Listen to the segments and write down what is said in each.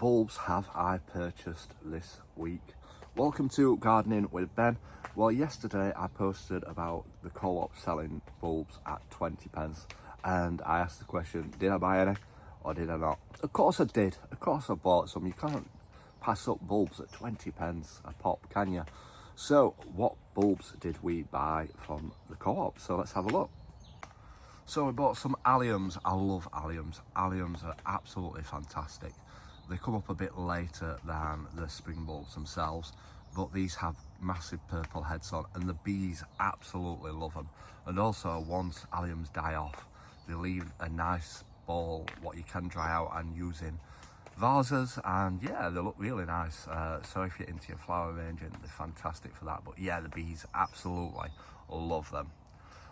bulbs have I purchased this week? Welcome to Gardening with Ben. Well, yesterday I posted about the Co-op selling bulbs at 20 pence and I asked the question, did I buy any or did I not? Of course I did. Of course I bought some. You can't pass up bulbs at 20 pence a pop, can you? So what bulbs did we buy from the Co-op? So let's have a look. So we bought some alliums. I love alliums. Alliums are absolutely fantastic. They come up a bit later than the spring bulbs themselves, but these have massive purple heads on and the bees absolutely love them. And also once alliums die off, they leave a nice ball what you can dry out and use in vases, and yeah, they look really nice. So if you're into your flower arranging, they're fantastic for that. But yeah, the bees absolutely love them.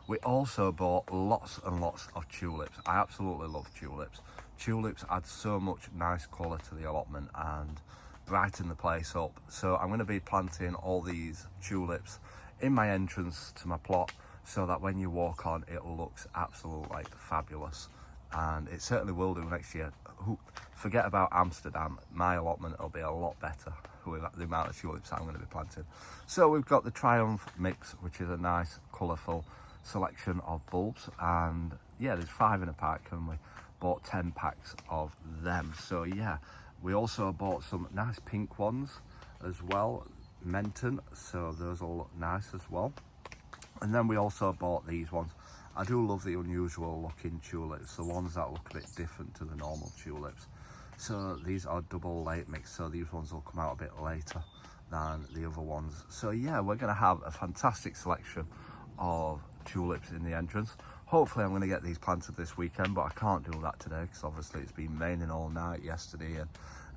We also bought lots and lots of tulips. I absolutely love tulips. Tulips add so much nice colour to the allotment and brighten the place up. So I'm going to be planting all these tulips in my entrance to my plot so that when you walk on, it looks absolutely fabulous. And it certainly will do next year. Forget about Amsterdam, my allotment will be a lot better with the amount of tulips I'm going to be planting. So we've got the Triumph Mix, which is a nice colourful selection of bulbs, and yeah, there's 5 in a pack and we bought 10 packs of them. So yeah, we also bought some nice pink ones as well, Menton, so those will look nice as well. And then we also bought these ones. I do love the unusual looking tulips, the ones that look a bit different to the normal tulips. So these are double late mix, so these ones will come out a bit later than the other ones. So yeah, we're going to have a fantastic selection of tulips in the entrance. Hopefully I'm going to get these planted this weekend, but I can't do that today because obviously it's been raining all night yesterday and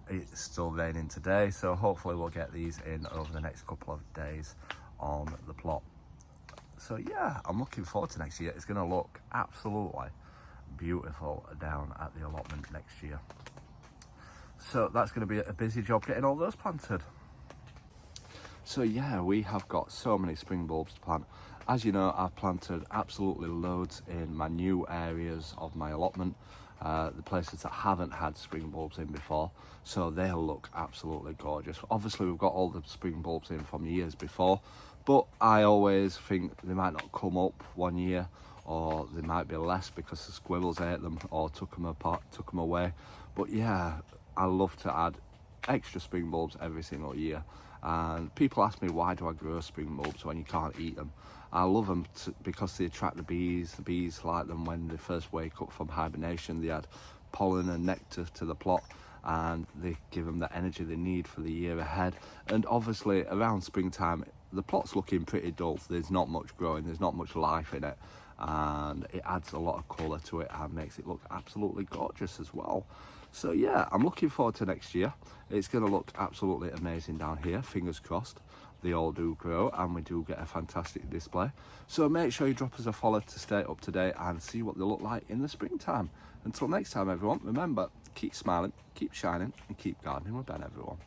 it's still raining today. So hopefully we'll get these in over the next couple of days on the plot. So yeah, I'm looking forward to next year. It's going to look absolutely beautiful down at the allotment next year. So that's going to be a busy job getting all those planted. So yeah, we have got so many spring bulbs to plant. As you know, I've planted absolutely loads in my new areas of my allotment, the places that haven't had spring bulbs in before, so they'll look absolutely gorgeous. Obviously we've got all the spring bulbs in from years before, but I always think they might not come up one year, or they might be less because the squirrels ate them or took them apart, took them away. But yeah, I love to add extra spring bulbs every single year. And people ask me, why do I grow spring bulbs when you can't eat them? I love them because they attract the bees. The bees like them when they first wake up from hibernation. They add pollen and nectar to the plot and they give them the energy they need for the year ahead. And obviously around springtime, the plot's looking pretty dull. There's not much growing, there's not much life in it, and it adds a lot of colour to it and makes it look absolutely gorgeous as well. So yeah, I'm looking forward to next year. It's going to look absolutely amazing down here, fingers crossed. They all do grow and we do get a fantastic display. So make sure you drop us a follow to stay up to date and see what they look like in the springtime. Until next time everyone, remember, keep smiling, keep shining and keep gardening with Ben everyone.